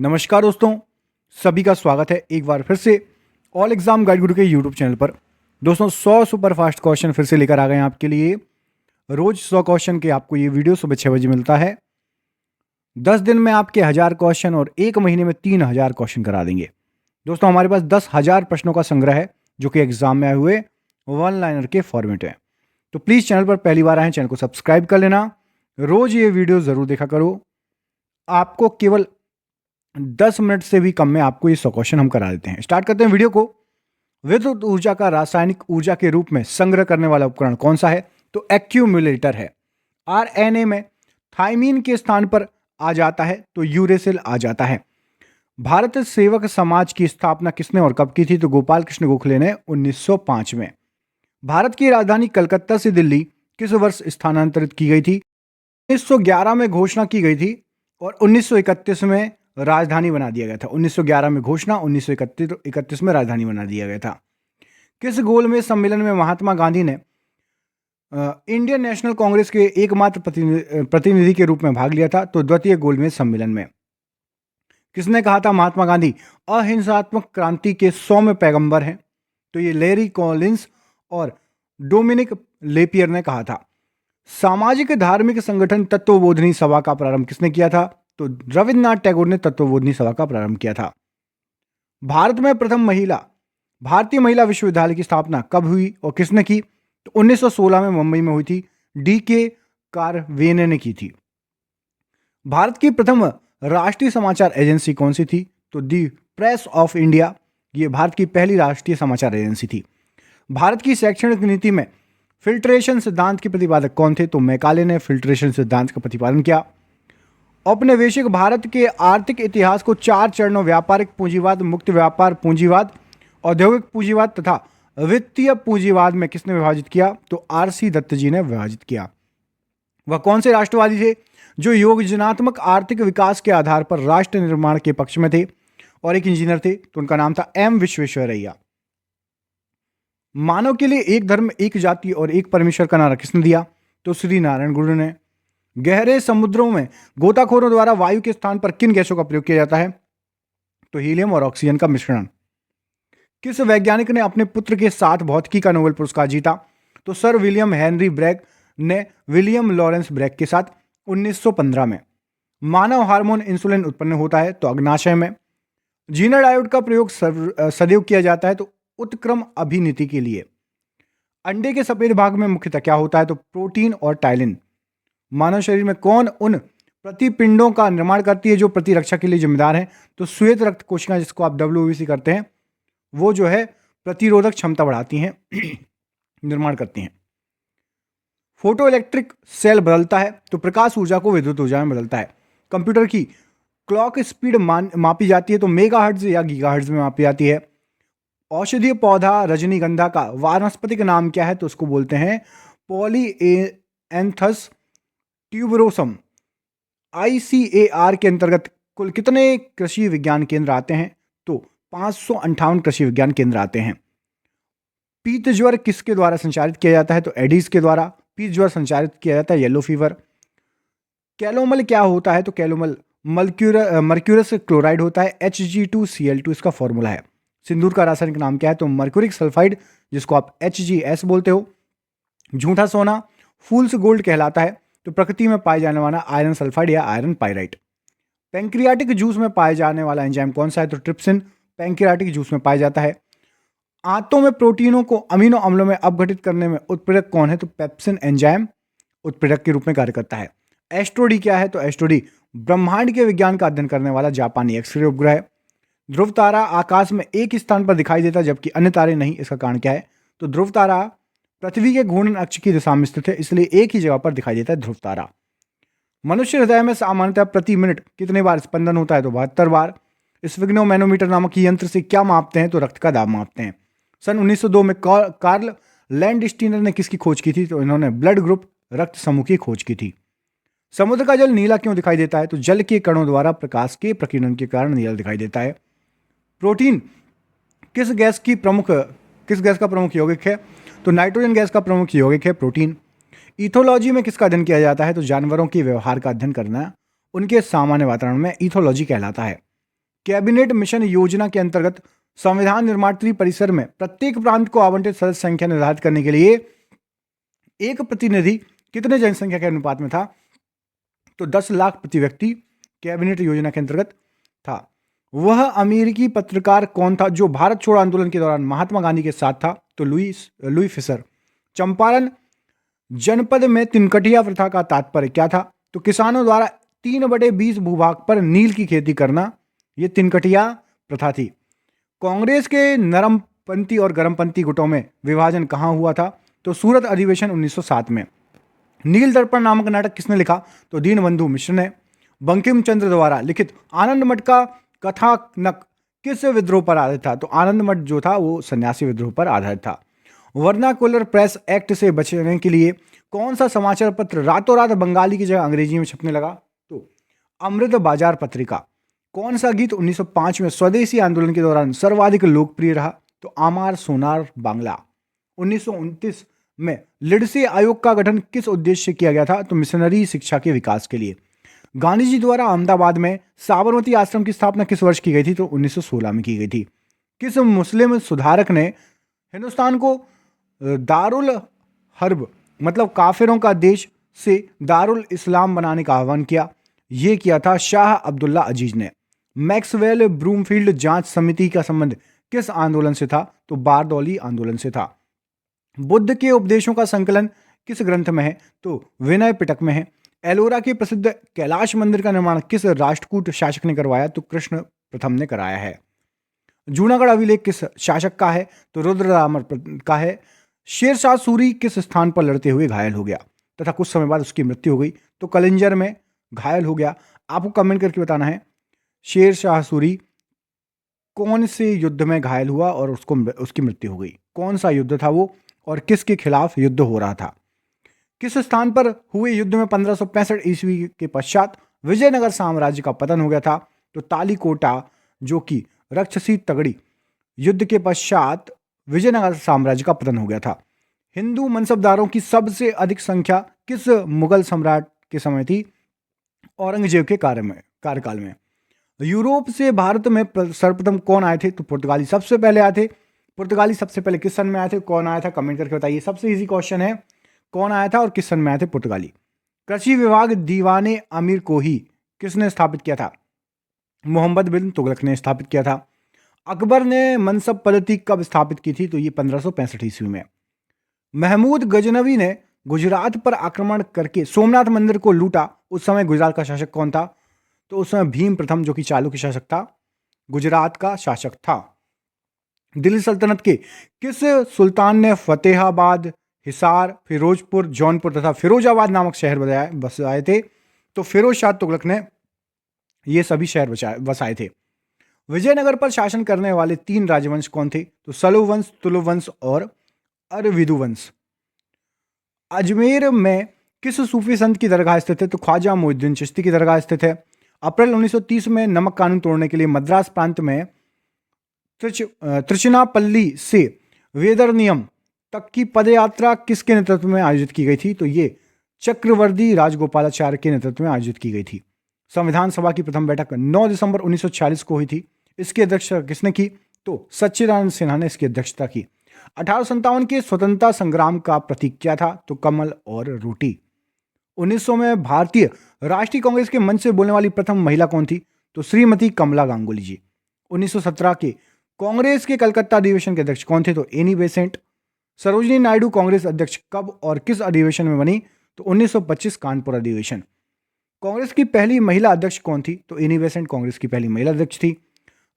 नमस्कार दोस्तों, सभी का स्वागत है एक बार फिर से ऑल एग्जाम गाइड गुरु के यूट्यूब चैनल पर। दोस्तों 100 सुपर फास्ट क्वेश्चन फिर से लेकर आ गए हैं आपके लिए। रोज 100 क्वेश्चन के आपको ये वीडियो सुबह 6 बजे मिलता है। 10 दिन में आपके 1000 क्वेश्चन और एक महीने में 3000 क्वेश्चन करा देंगे। दोस्तों हमारे पास 10,000 प्रश्नों का संग्रह है जो कि एग्जाम में आए हुए वन लाइनर के फॉर्मेट है। तो प्लीज़ चैनल पर पहली बार आए चैनल को सब्सक्राइब कर लेना। रोज ये वीडियो ज़रूर देखा करो। आपको केवल 10 मिनट से भी कम में आपको ये 100 क्वेश्चन हम करा देते हैं। स्टार्ट करते हैं वीडियो को। विद्युत ऊर्जा का रासायनिक ऊर्जा के रूप में संग्रह करने वाला उपकरण कौन सा है? तो एक्यूमुलेटर है। आरएनए में थाइमीन के स्थान पर आ जाता है तो यूरेसिल आ जाता है। भारत सेवक समाज की स्थापना किसने और कब की थी? तो गोपाल कृष्ण गोखले ने 1905 में। भारत की राजधानी कलकत्ता से दिल्ली किस वर्ष स्थानांतरित की गई थी? 1911 में घोषणा की गई थी और 1931 में राजधानी बना दिया गया था। 1911 में घोषणा, 1931 में राजधानी बना दिया गया था। किस गोलमेज सम्मेलन में महात्मा गांधी ने इंडियन नेशनल कांग्रेस के एकमात्र प्रतिनिधि के रूप में भाग लिया था? तो द्वितीय गोलमेज सम्मेलन में। किसने कहा था महात्मा गांधी अहिंसात्मक क्रांति के 100वें पैगंबर हैं? तो ये लैरी कॉलिंस और डोमिनिक लेपियर ने कहा था। सामाजिक धार्मिक संगठन तत्वबोधिनी सभा का प्रारंभ किसने किया था? तो रविन्द्रनाथ टैगोर ने तत्वबोधिनी सभा का प्रारंभ किया था। भारत में प्रथम भारतीय महिला विश्वविद्यालय की स्थापना कब हुई और किसने की? तो 1916 में मुंबई में हुई थी। डीके कार्वेने ने की थी। भारत की प्रथम राष्ट्रीय समाचार एजेंसी कौन सी थी? तो दी प्रेस ऑफ इंडिया। ये भारत की पहली राष्ट्रीय समाचार एजेंसी थी। भारत की शैक्षणिक नीति में फिल्ट्रेशन सिद्धांत के प्रतिपादक कौन थे? तो मैकाले ने फिल्ट्रेशन सिद्धांत का प्रतिपादन किया। औपनिवेशिक भारत के आर्थिक इतिहास को 4 चरणों व्यापारिक पूंजीवाद, मुक्त व्यापार पूंजीवाद, औद्योगिक पूंजीवाद तथा वित्तीय पूंजीवाद में किसने विभाजित किया? तो आरसी दत्त जी ने विभाजित किया। वह कौन से राष्ट्रवादी थे जो योजनात्मक आर्थिक विकास के आधार पर राष्ट्र निर्माण के पक्ष में थे और एक इंजीनियर थे? तो उनका नाम था एम विश्वेश्वरैया। मानव के लिए एक धर्म, एक जाति और एक परमेश्वर का नारा किसने दिया? तो श्री नारायण गुरु ने। गहरे समुद्रों में गोताखोरों द्वारा वायु के स्थान पर किन गैसों का प्रयोग किया जाता है? तो हीलियम और ऑक्सीजन का मिश्रण। किस वैज्ञानिक ने अपने पुत्र के साथ भौतिकी का नोबेल पुरस्कार जीता? तो सर विलियम हेनरी ब्रैग ने विलियम लॉरेंस ब्रैग के साथ 1915 में। मानव हार्मोन इंसुलिन उत्पन्न होता है तो अग्नाशय में। जीना डायोड का प्रयोग सदैव किया जाता है तो उत्क्रम अभिनीति के लिए। अंडे के सफेद भाग में मुख्यतः क्या होता है? तो प्रोटीन और टाइलिन। मानव शरीर में कौन उन प्रतिपिंडों का निर्माण करती है जो प्रतिरक्षा के लिए जिम्मेदार हैं? तो श्वेत रक्त कोशिकाएं, जिसको आप WBC करते हैं, वो जो है प्रतिरोधक क्षमता बढ़ाती हैं, निर्माण करती हैं। फोटो इलेक्ट्रिक सेल बदलता है तो प्रकाश ऊर्जा को विद्युत ऊर्जा में बदलता है। कंप्यूटर की क्लॉक स्पीड मापी जाती है तो मेगाहर्ट्ज या गीगाहर्ट्ज में मापी जाती है। औषधीय पौधा रजनीगंधा का वानस्पतिक नाम क्या है? तो उसको बोलते हैं पॉलीएंथस ट्यूबरोसम। ICAR के अंतर्गत कुल कितने कृषि विज्ञान केंद्र आते हैं? तो 558 कृषि विज्ञान केंद्र आते हैं। पीत ज्वर किसके द्वारा संचारित किया जाता है? तो एडीज के द्वारा पीत ज्वर संचारित किया जाता है, येलो फीवर। कैलोमल क्या होता है? तो कैलोमल मर्क्यूरस क्लोराइड होता है, Hg2Cl2 इसका फॉर्मूला है। सिंदूर का रासायनिक नाम क्या है? तो मर्क्यूरिक सल्फाइड, जिसको आप HgS बोलते हो। झूठा सोना फूल्स गोल्ड कहलाता है तो प्रकृति में पाए जाने वाला आयरन सल्फाइड या आयरन पाइराइट। पैंक्रियाटिक जूस में पाए जाने वाला एंजाइम कौन सा है? तो ट्रिप्सिन पैंक्रियाटिक जूस में पाया जाता है। आंतों में प्रोटीनों को अमीनो अम्लों में अपघटित करने में उत्प्रेरक कौन है? तो पेप्सिन एंजाइम उत्प्रेरक के रूप में कार्य करता है। एस्ट्रोडी क्या है? तो एस्ट्रोडी ब्रह्मांड के विज्ञान का अध्ययन करने वाला जापानी एक्सरे उपग्रह है। ध्रुव तारा आकाश में एक स्थान पर दिखाई देता जबकि अन्य तारे नहीं, इसका कारण क्या है? तो ध्रुव तारा पृथ्वी के घूर्णन अक्ष की दिशा में स्थित है, इसलिए एक ही जगह पर दिखाई देता है ध्रुव तारा। मनुष्य हृदय में सामान्यतः प्रति मिनट कितने बार स्पंदन होता है? तो 72 बार। स्फिग्नोमैनोमीटर नामक यंत्र से क्या मापते हैं? तो रक्त का दाब मापते हैं। सन 1902 में कार्ल लैंडस्टीनर ने किसकी खोज की थी? तो इन्होंने ब्लड ग्रुप रक्त समूह की खोज की थी। समुद्र का जल नीला क्यों दिखाई देता है? तो जल के कणों द्वारा प्रकाश के प्रकीर्णन के कारण नीला दिखाई देता है। प्रोटीन किस गैस का प्रमुख यौगिक है? तो नाइट्रोजन गैस का प्रमुख यौगिक है प्रोटीन। इथोलॉजी में किसका अध्ययन किया जाता है? तो जानवरों के व्यवहार का अध्ययन करना उनके सामान्य वातावरण में इथोलॉजी कहलाता है। कैबिनेट मिशन योजना के अंतर्गत संविधान निर्माण परिसर में प्रत्येक प्रांत को आवंटित सदस्य संख्या निर्धारित करने के लिए एक प्रतिनिधि कितने जनसंख्या के अनुपात में था? तो 10 लाख प्रति व्यक्ति कैबिनेट योजना के अंतर्गत था। वह अमेरिकी पत्रकार कौन था जो भारत छोड़ो आंदोलन के दौरान महात्मा गांधी के साथ था? तो लुई फिशर। चंपारण जनपद में तिनकटिया प्रथा का तात्पर्य क्या था? तो किसानों द्वारा 3/20 भूभाग पर नील की खेती करना, यह तिनकटिया प्रथा थी। कांग्रेस के नरमपंथी और गरमपंथी गुटों में विभाजन कहां हुआ था? तो सूरत अधिवेशन 1907 में। नील दर्पण नामक नाटक किसने लिखा? तो दीनबंधु मिश्र ने। बंकिम चंद्र द्वारा लिखित आनंद मठ का कथानक किस विद्रोह पर आधारित था? तो आनंद मठ जो था वो सन्यासी विद्रोह पर आधारित था। वर्नाकुलर प्रेस एक्ट से बचने के लिए कौन सा समाचार पत्र रातों रात बंगाली की जगह अंग्रेजी में छपने लगा? तो अमृत बाजार पत्रिका। कौन सा गीत 1905 में स्वदेशी आंदोलन के दौरान सर्वाधिक लोकप्रिय रहा? तो आमार सोनार बांग्ला। 1929 में लिडसे आयोग का गठन किस उद्देश्य से किया गया था? तो मिशनरी शिक्षा के विकास के लिए। गांधी जी द्वारा अहमदाबाद में साबरमती आश्रम की स्थापना किस वर्ष की गई थी? तो 1916 में की गई थी। किस मुस्लिम सुधारक ने हिंदुस्तान को दारुल हर्ब मतलब काफिरों का देश से दारुल इस्लाम बनाने का आह्वान किया? यह किया था शाह अब्दुल्ला अजीज ने। मैक्सवेल ब्रूमफील्ड जांच समिति का संबंध किस आंदोलन से था? तो बारदौली आंदोलन से था। बुद्ध के उपदेशों का संकलन किस ग्रंथ में है? तो विनय पिटक में है। एलोरा के प्रसिद्ध कैलाश मंदिर का निर्माण किस राष्ट्रकूट शासक ने करवाया? तो कृष्ण प्रथम ने कराया है। जूनागढ़ अभिलेख किस शासक का है? तो रुद्रदामर का है। शेरशाह सूरी किस स्थान पर लड़ते हुए घायल हो गया तथा कुछ समय बाद उसकी मृत्यु हो गई? तो कलिंजर में घायल हो गया। आपको कमेंट करके बताना है शेरशाह सूरी कौन से युद्ध में घायल हुआ और उसकी मृत्यु हो गई। कौन सा युद्ध था वो और किसके खिलाफ युद्ध हो रहा था? किस स्थान पर हुए युद्ध में 1565 ईस्वी के पश्चात विजयनगर साम्राज्य का पतन हो गया था? तो तालीकोटा जो कि राक्षसी तगड़ी युद्ध के पश्चात विजयनगर साम्राज्य का पतन हो गया था। हिंदू मनसबदारों की सबसे अधिक संख्या किस मुगल सम्राट के समय थी? औरंगजेब के कार्यकाल में। यूरोप से भारत में सर्वप्रथम कौन आए थे? तो पुर्तगाली सबसे पहले आए थे। पुर्तगाली सबसे पहले किस सन में आए थे? कौन आया था? कमेंट करके बताइए। सबसे इजी क्वेश्चन है, कौन आया था और किस सन में आए थे पुर्तगाली। कृषि विभाग दीवाने अमीर कोही किसने स्थापित किया था? मोहम्मद बिन तुगलक ने स्थापित किया था। अकबर ने मनसब पद्धति कब स्थापित की थी? तो ये 1565 ईस्वी में। महमूद गजनवी ने गुजरात पर आक्रमण करके सोमनाथ मंदिर को लूटा, उस समय गुजरात का शासक कौन था? तो उस समय भीम प्रथम जो कि चालुक्य शासक था, गुजरात का शासक था। दिल्ली सल्तनत के किस सुल्तान ने फतेहाबाद, हिसार, फिरोजपुर, जौनपुर तथा फिरोजाबाद नामक शहर बसाए थे? तो फिरोज शाह तुगलक ने ये सभी शहर बसाए थे। विजयनगर पर शासन करने वाले 3 राजवंश कौन थे? तो सलुव वंश, तुलुव वंश और अरविदु वंश। अजमेर में किस सूफी संत की दरगाह स्थित है? तो ख्वाजा मोइनुद्दीन चिश्ती की दरगाह स्थित है। अप्रैल 1930 में नमक कानून तोड़ने के लिए मद्रास प्रांत में त्रिचनापल्ली से वेदरनियम तक की पदयात्रा किसके नेतृत्व में आयोजित की गई थी? तो ये चक्रवर्ती राजगोपालाचार्य के नेतृत्व में आयोजित की गई थी। संविधान सभा की प्रथम बैठक 9 दिसंबर 1946 को हुई थी। इसकी अध्यक्षता किसने की? तो सच्चिदानंद सिन्हा ने इसकी अध्यक्षता की। 1857 के स्वतंत्रता संग्राम का प्रतीक क्या था? तो कमल और रोटी। 1900 में भारतीय राष्ट्रीय कांग्रेस के मंच से बोलने वाली प्रथम महिला कौन थी? तो श्रीमती कमला गांगुली जी। 1917 के कांग्रेस के कलकत्ता अधिवेशन के अध्यक्ष कौन थे? तो एनी बेसेंट। सरोजिनी नायडू कांग्रेस अध्यक्ष कब और किस अधिवेशन में बनी? तो 1925 कानपुर अधिवेशन। कांग्रेस की पहली महिला अध्यक्ष कौन थी? तो एनी बेसेंट कांग्रेस की पहली महिला अध्यक्ष थी।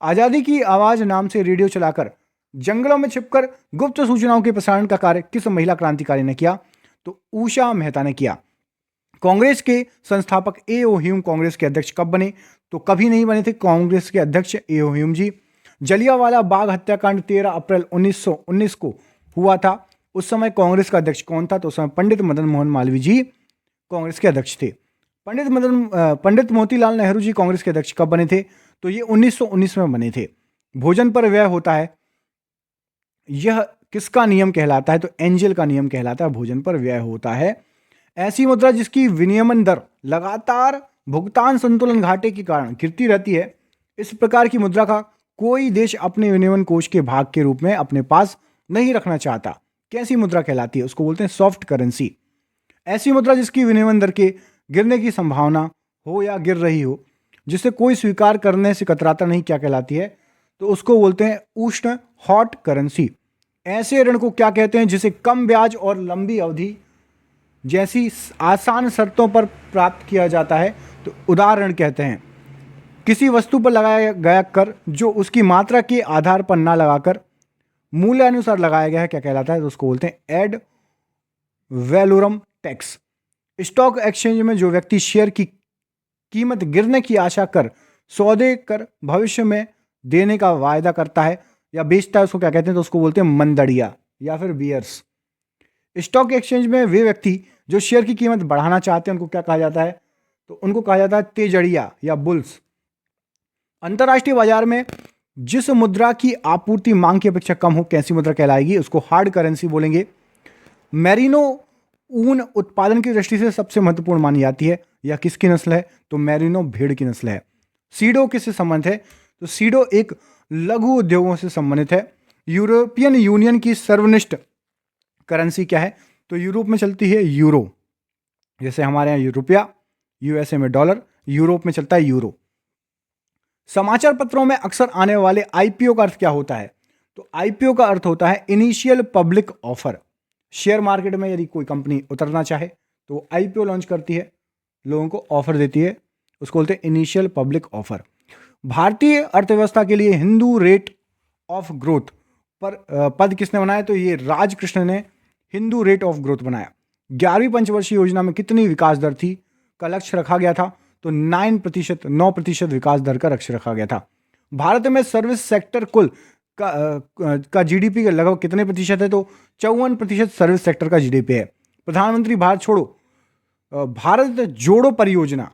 आजादी की आवाज नाम से रेडियो चलाकर जंगलों में छिपकर गुप्त सूचनाओं के प्रसारण का कार्य किस महिला क्रांतिकारी ने किया? तो उषा मेहता ने किया। कांग्रेस के संस्थापक ए.ओ. ह्यूम कांग्रेस के अध्यक्ष कब बने? तो कभी नहीं बने थे कांग्रेस के अध्यक्ष ए.ओ. ह्यूम जी। जलियांवाला बाग हत्याकांड 13 अप्रैल 1919 को हुआ था। उस समय कांग्रेस का अध्यक्ष कौन था? तो उस समय पंडित मदन मोहन मालवीय जी कांग्रेस के अध्यक्ष थे। पंडित मोतीलाल नेहरू जी कांग्रेस के अध्यक्ष कब बने थे? तो ये 1919 में बने थे। भोजन पर व्यय होता है, यह किसका नियम कहलाता है? तो एंजल का नियम कहलाता है। भोजन पर व्यय होता है। ऐसी मुद्रा जिसकी विनियमन दर लगातार भुगतान संतुलन घाटे के कारण गिरती रहती है, इस प्रकार की मुद्रा का कोई देश अपने विनिमय कोष के भाग के रूप में अपने पास नहीं रखना चाहता। कैसी मुद्रा कहलाती है? उसको बोलते हैं सॉफ्ट करेंसी। ऐसी मुद्रा जिसकी विनिमय दर के गिरने की संभावना हो या गिर रही हो, जिसे कोई स्वीकार करने से कतराता नहीं, क्या कहलाती है? तो उसको बोलते हैं उष्ण हॉट करेंसी। ऐसे ऋण को क्या कहते हैं जिसे कम ब्याज और लंबी अवधि जैसी आसान शर्तों पर प्राप्त किया जाता है? तो उदार ऋण कहते हैं। किसी वस्तु पर लगाया गया कर जो उसकी मात्रा के आधार पर ना लगाकर मूल्य अनुसार लगाया गया है, क्या कहलाता है? तो उसको बोलते हैं ad valorem tax. Stock exchange में जो व्यक्ति शेयर की कीमत गिरने की आशा कर सौदे कर भविष्य में देने का वायदा करता है या बेचता है, उसको क्या कहते हैं? तो उसको बोलते हैं मंदड़िया या फिर बियर्स। स्टॉक एक्सचेंज में वे व्यक्ति जो शेयर की कीमत बढ़ाना चाहते हैं, उनको क्या कहा जाता है? तो उनको कहा जाता है तेजड़िया या बुल्स। अंतरराष्ट्रीय बाजार में जिस मुद्रा की आपूर्ति मांग की अपेक्षा कम हो, कैसी मुद्रा कहलाएगी? उसको हार्ड करेंसी बोलेंगे। मैरिनो ऊन उत्पादन की दृष्टि से सबसे महत्वपूर्ण मानी जाती है, या किसकी नस्ल है? तो मैरिनो भेड़ की नस्ल है। सीडो किससे संबंधित है? तो सीडो एक लघु उद्योगों से संबंधित है। यूरोपियन यूनियन की सर्वनिष्ठ करेंसी क्या है? तो यूरोप में चलती है यूरो। जैसे हमारे यहाँ रुपया, यूएसए में डॉलर, यूरोप में चलता है यूरो। समाचार पत्रों में अक्सर आने वाले आईपीओ का अर्थ क्या होता है? तो आईपीओ का अर्थ होता है initial public offer. Share market में यदि कोई कंपनी उतरना चाहे तो आईपीओ लॉन्च करती है, लोगों को ऑफर देती है, उसको बोलते हैं इनिशियल पब्लिक ऑफर। भारतीय अर्थव्यवस्था के लिए हिंदू रेट ऑफ ग्रोथ पर पद किसने बनाया? तो ये राजकृष्ण ने हिंदू रेट ऑफ ग्रोथ बनाया। 11वीं पंचवर्षीय योजना में कितनी विकास दर थी का लक्ष्य रखा गया था? तो 9% विकास दर का लक्ष्य रखा गया था। भारत में सर्विस सेक्टर कुल का जीडीपी का लगभग कितने प्रतिशत है? तो 54% सर्विस सेक्टर का जीडीपी है। प्रधानमंत्री भारत जोड़ो परियोजना